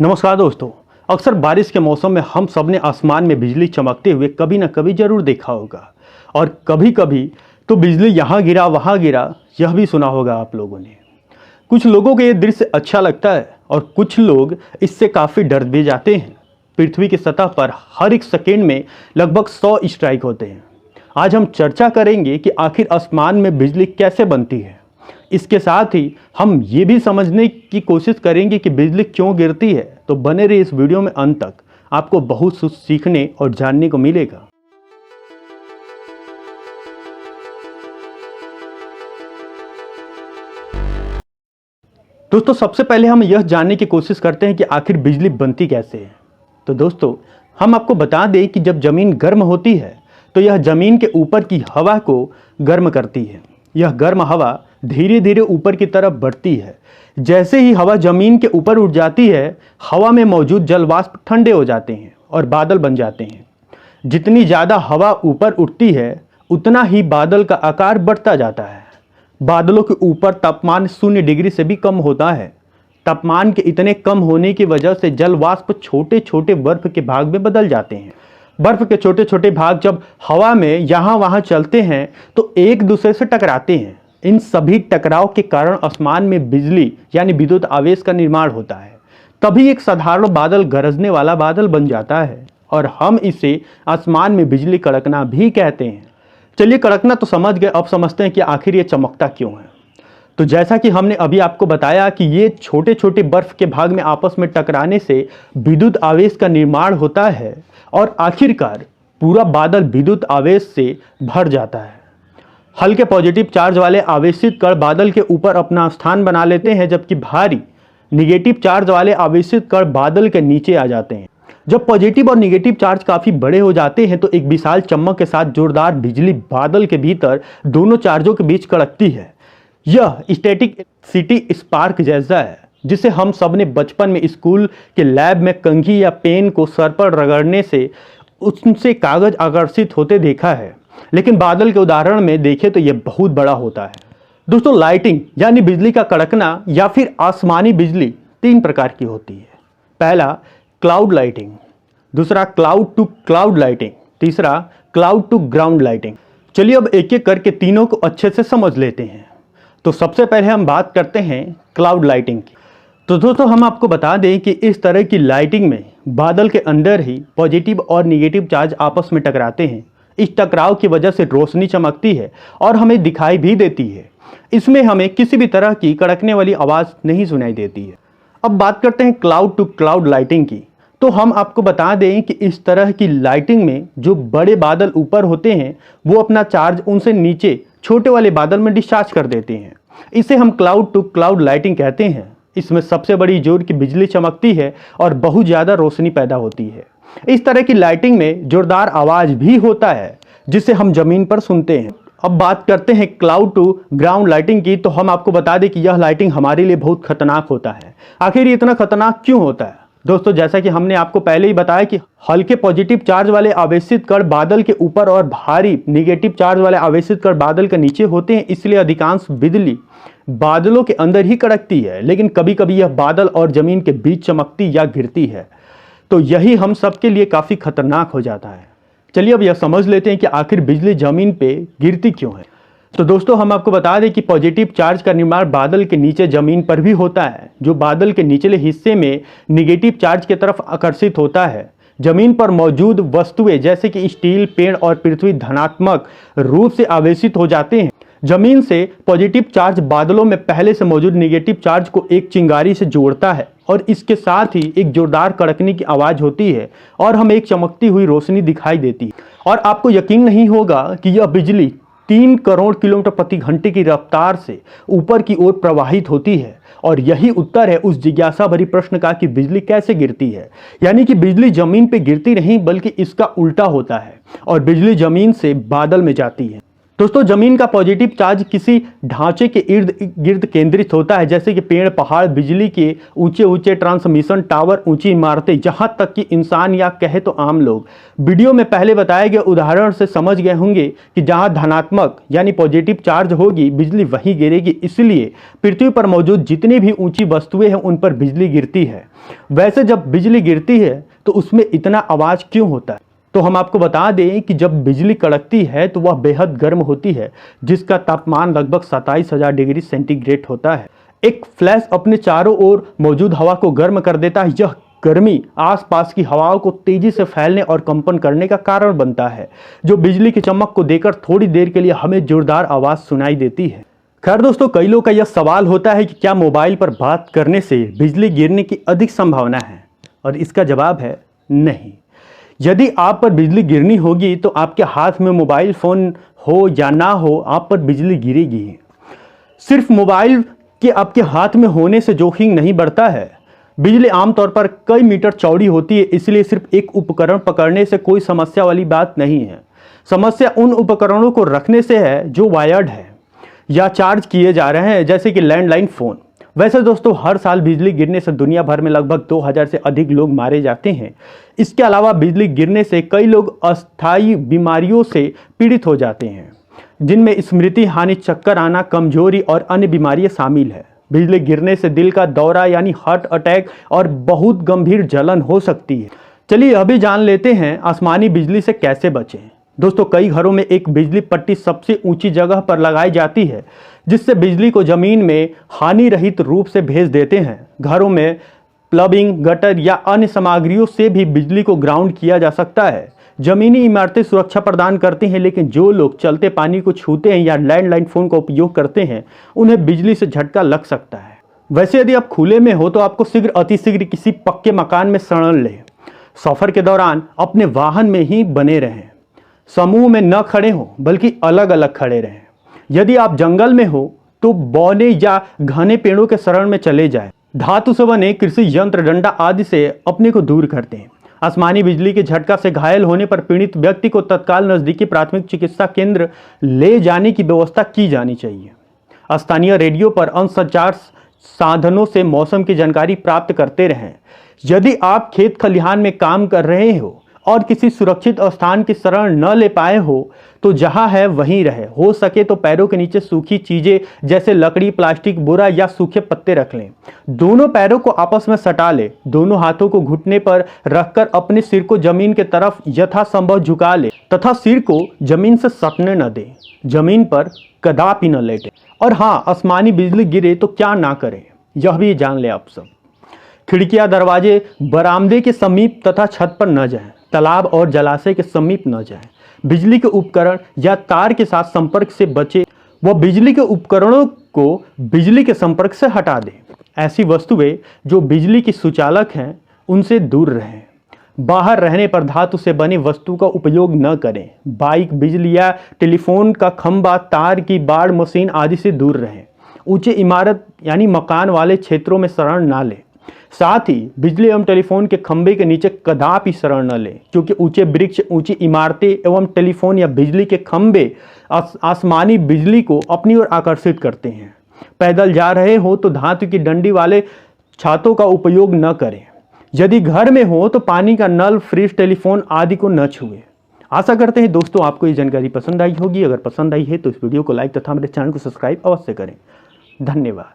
नमस्कार दोस्तों। अक्सर बारिश के मौसम में हम सब ने आसमान में बिजली चमकते हुए कभी ना कभी जरूर देखा होगा और कभी कभी तो बिजली यहाँ गिरा वहाँ गिरा यह भी सुना होगा आप लोगों ने। कुछ लोगों को ये दृश्य अच्छा लगता है और कुछ लोग इससे काफ़ी डर भी जाते हैं। पृथ्वी की सतह पर हर एक सेकेंड में लगभग 100 स्ट्राइक होते हैं। आज हम चर्चा करेंगे कि आखिर आसमान में बिजली कैसे बनती है। इसके साथ ही हम ये भी समझने की कोशिश करेंगे कि बिजली क्यों गिरती है। तो बने रहिए इस वीडियो में अंत तक, आपको बहुत कुछ सीखने और जानने को मिलेगा। दोस्तों, सबसे पहले हम यह जानने की कोशिश करते हैं कि आखिर बिजली बनती कैसे है। तो दोस्तों, हम आपको बता दें कि जब ज़मीन गर्म होती है तो यह ज़मीन के ऊपर की हवा को गर्म करती है। यह गर्म हवा धीरे धीरे ऊपर की तरफ बढ़ती है। जैसे ही हवा ज़मीन के ऊपर उठ जाती है, हवा में मौजूद जल वाष्प ठंडे हो जाते हैं और बादल बन जाते हैं। जितनी ज़्यादा हवा ऊपर उठती है उतना ही बादल का आकार बढ़ता जाता है। बादलों के ऊपर तापमान 0 डिग्री से भी कम होता है। तापमान के इतने कम होने की वजह से जल वाष्प छोटे छोटे बर्फ के भाग में बदल जाते हैं। बर्फ के छोटे छोटे भाग जब हवा में यहाँ वहाँ चलते हैं तो एक दूसरे से टकराते हैं। इन सभी टकराव के कारण आसमान में बिजली यानी विद्युत आवेश का निर्माण होता है। तभी एक साधारण बादल गरजने वाला बादल बन जाता है और हम इसे आसमान में बिजली कड़कना भी कहते हैं। चलिए, कड़कना तो समझ गए, अब समझते हैं कि आखिर ये चमकता क्यों है। तो जैसा कि हमने अभी आपको बताया कि ये छोटे छोटे बर्फ के भाग में आपस में टकराने से विद्युत आवेश का निर्माण होता है और आखिरकार पूरा बादल विद्युत आवेश से भर जाता है। हल्के पॉजिटिव चार्ज वाले आवेशित कण बादल के ऊपर अपना स्थान बना लेते हैं, जबकि भारी निगेटिव चार्ज वाले आवेशित कण बादल के नीचे आ जाते हैं। जब पॉजिटिव और निगेटिव चार्ज काफ़ी बड़े हो जाते हैं तो एक विशाल चमक के साथ जोरदार बिजली बादल के भीतर दोनों चार्जों के बीच कड़कती है। यह स्टैटिक सिटी स्पार्क जैसा है, जिसे हम सब ने बचपन में स्कूल के लैब में कंघी या पेन को सर पर रगड़ने से उनसे कागज आकर्षित होते देखा है, लेकिन बादल के उदाहरण में देखें तो यह बहुत बड़ा होता है। दोस्तों, लाइटिंग यानी बिजली का कड़कना या फिर आसमानी बिजली 3 प्रकार की होती है। पहला क्लाउड लाइटिंग, दूसरा क्लाउड टू क्लाउड लाइटिंग, तीसरा क्लाउड टू ग्राउंड लाइटिंग। चलिए अब एक एक करके तीनों को अच्छे से समझ लेते हैं। तो सबसे पहले हम बात करते हैं क्लाउड लाइटिंग की। तो दोस्तों, हम आपको बता दें कि इस तरह की लाइटिंग में बादल के अंदर ही पॉजिटिव और निगेटिव चार्ज आपस में टकराते हैं। इस टकराव की वजह से रोशनी चमकती है और हमें दिखाई भी देती है। इसमें हमें किसी भी तरह की कड़कने वाली आवाज़ नहीं सुनाई देती है। अब बात करते हैं क्लाउड टू क्लाउड लाइटिंग की। तो हम आपको बता दें कि इस तरह की लाइटिंग में जो बड़े बादल ऊपर होते हैं वो अपना चार्ज उनसे नीचे छोटे वाले बादल में डिस्चार्ज कर देते हैं। इसे हम क्लाउड टू क्लाउड लाइटिंग कहते हैं। इसमें सबसे बड़ी जोर की बिजली चमकती है और बहुत ज़्यादा रोशनी पैदा होती है। इस तरह की लाइटिंग में जोरदार आवाज़ भी होता है जिसे हम ज़मीन पर सुनते हैं। अब बात करते हैं क्लाउड टू ग्राउंड लाइटिंग की। तो हम आपको बता दें कि यह लाइटिंग हमारे लिए बहुत खतरनाक होता है। आखिर ये इतना खतरनाक क्यों होता है? दोस्तों, जैसा कि हमने आपको पहले ही बताया कि हल्के पॉजिटिव चार्ज वाले आवेशित कण बादल के ऊपर और भारी निगेटिव चार्ज वाले आवेशित कण बादल के नीचे होते हैं, इसलिए अधिकांश बिजली बादलों के अंदर ही कड़कती है, लेकिन कभी कभी यह बादल और जमीन के बीच चमकती या गिरती है। तो यही हम सबके लिए काफ़ी खतरनाक हो जाता है। चलिए अब यह समझ लेते हैं कि आखिर बिजली जमीन पे गिरती क्यों है। तो दोस्तों, हम आपको बता दें कि पॉजिटिव चार्ज का निर्माण बादल के नीचे जमीन पर भी होता है, जो बादल के निचले हिस्से में निगेटिव चार्ज की तरफ आकर्षित होता है। जमीन पर मौजूद वस्तुएं जैसे कि स्टील, पेड़ और पृथ्वी धनात्मक रूप से आवेशित हो जाते हैं। जमीन से पॉजिटिव चार्ज बादलों में पहले से मौजूद निगेटिव चार्ज को एक चिंगारी से जोड़ता है और इसके साथ ही एक जोरदार कड़कने की आवाज़ होती है और हमें एक चमकती हुई रोशनी दिखाई देती है। और आपको यकीन नहीं होगा कि यह बिजली 3 करोड़ किलोमीटर प्रति घंटे की रफ्तार से ऊपर की ओर प्रवाहित होती है। और यही उत्तर है उस जिज्ञासा भरी प्रश्न का कि बिजली कैसे गिरती है। यानी कि बिजली जमीन पे गिरती नहीं बल्कि इसका उल्टा होता है और बिजली जमीन से बादल में जाती है। दोस्तों जमीन का पॉजिटिव चार्ज किसी ढांचे के इर्द गिर्द केंद्रित होता है, जैसे कि पेड़, पहाड़, बिजली के ऊंचे ऊंचे ट्रांसमिशन टावर, ऊंची इमारतें, जहां तक कि इंसान या कहे तो आम लोग। वीडियो में पहले बताए गए उदाहरण से समझ गए होंगे कि जहां धनात्मक यानी पॉजिटिव चार्ज होगी बिजली वहीं गिरेगी। इसलिए पृथ्वी पर मौजूद जितनी भी ऊंची वस्तुएं हैं उन पर बिजली गिरती है। वैसे जब बिजली गिरती है तो उसमें इतना आवाज क्यों होता है? तो हम आपको बता दें कि जब बिजली कड़कती है तो वह बेहद गर्म होती है, जिसका तापमान लगभग 27,000 डिग्री सेंटीग्रेड होता है। एक फ्लैश अपने चारों ओर मौजूद हवा को गर्म कर देता है। यह गर्मी आसपास की हवाओं को तेजी से फैलने और कंपन करने का कारण बनता है, जो बिजली की चमक को देकर थोड़ी देर के लिए हमें जोरदार आवाज सुनाई देती है। खैर दोस्तों, कई लोग का यह सवाल होता है कि क्या मोबाइल पर बात करने से बिजली गिरने की अधिक संभावना है, और इसका जवाब है नहीं। यदि आप पर बिजली गिरनी होगी तो आपके हाथ में मोबाइल फोन हो या ना हो, आप पर बिजली गिरेगी। सिर्फ मोबाइल के आपके हाथ में होने से जोखिम नहीं बढ़ता है। बिजली आमतौर पर कई मीटर चौड़ी होती है, इसलिए सिर्फ एक उपकरण पकड़ने से कोई समस्या वाली बात नहीं है। समस्या उन उपकरणों को रखने से है जो वायर्ड है या चार्ज किए जा रहे हैं, जैसे कि लैंडलाइन फोन। वैसे दोस्तों, हर साल बिजली गिरने से दुनिया भर में लगभग 2000 से अधिक लोग मारे जाते हैं। इसके अलावा बिजली गिरने से कई लोग अस्थायी बीमारियों से पीड़ित हो जाते हैं, जिनमें स्मृति हानि, चक्कर आना, कमजोरी और अन्य बीमारियां शामिल है। बिजली गिरने से दिल का दौरा यानी हार्ट अटैक और बहुत गंभीर जलन हो सकती है। चलिए अभी जान लेते हैं आसमानी बिजली से कैसे बचें। दोस्तों, कई घरों में एक बिजली पट्टी सबसे ऊंची जगह पर लगाई जाती है, जिससे बिजली को जमीन में हानि रहित रूप से भेज देते हैं। घरों में प्लबिंग, गटर या अन्य सामग्रियों से भी बिजली को ग्राउंड किया जा सकता है। जमीनी इमारतें सुरक्षा प्रदान करती हैं, लेकिन जो लोग चलते पानी को छूते हैं या लैंडलाइन फोन का उपयोग करते हैं, उन्हें बिजली से झटका लग सकता है। वैसे यदि आप खुले में हो तो आपको अतिशीघ्र किसी पक्के मकान में शरण लें। सफर के दौरान अपने वाहन में ही बने रहें। समूह में न खड़े हों, बल्कि अलग अलग खड़े रहें। यदि आप जंगल में हो तो बौने या घने पेड़ों के शरण में चले जाएं। धातु से बने कृषि यंत्र, डंडा आदि से अपने को दूर करते हैं। आसमानी बिजली के झटका से घायल होने पर पीड़ित व्यक्ति को तत्काल नजदीकी प्राथमिक चिकित्सा केंद्र ले जाने की व्यवस्था की जानी चाहिए। स्थानीय रेडियो पर अन्य संचार साधनों से मौसम की जानकारी प्राप्त करते रहें। यदि आप खेत खलिहान में काम कर रहे हो और किसी सुरक्षित स्थान की शरण न ले पाए हो तो जहां है वहीं रहे। हो सके तो पैरों के नीचे सूखी चीजें जैसे लकड़ी, प्लास्टिक बोरा या सूखे पत्ते रख लें। दोनों पैरों को आपस में सटा ले। दोनों हाथों को घुटने पर रखकर अपने सिर को जमीन की तरफ यथासंभव झुका ले तथा सिर को जमीन से सटने न दे। जमीन पर कदापि न लेटे। और हाँ, आसमानी बिजली गिरे तो क्या ना करें, यह भी जान ले आप सब। खिड़कियां, दरवाजे, बरामदे के समीप तथा छत पर न जाएं। तालाब और जलाशय के समीप न जाएं। बिजली के उपकरण या तार के साथ संपर्क से बचे व बिजली के उपकरणों को बिजली के संपर्क से हटा दें। ऐसी वस्तुएं जो बिजली की सुचालक हैं उनसे दूर रहें। बाहर रहने पर धातु से बनी वस्तु का उपयोग न करें। बाइक, बिजली या टेलीफोन का खंभा, तार की बाड़, मशीन आदि से दूर रहें। ऊंचे इमारत यानी मकान वाले क्षेत्रों में शरण न लें। साथ ही बिजली एवं टेलीफोन के खंभे के नीचे कदापि शरण न लें, क्योंकि ऊंचे वृक्ष, ऊंची इमारतें एवं टेलीफोन या बिजली के खंभे आसमानी बिजली को अपनी ओर आकर्षित करते हैं। पैदल जा रहे हो तो धातु की डंडी वाले छातों का उपयोग न करें। यदि घर में हो तो पानी का नल, फ्रिज, टेलीफोन आदि को न छुएं। आशा करते हैं दोस्तों आपको ये जानकारी पसंद आई होगी। अगर पसंद आई है तो इस वीडियो को लाइक तथा मेरे चैनल को सब्सक्राइब अवश्य करें। धन्यवाद।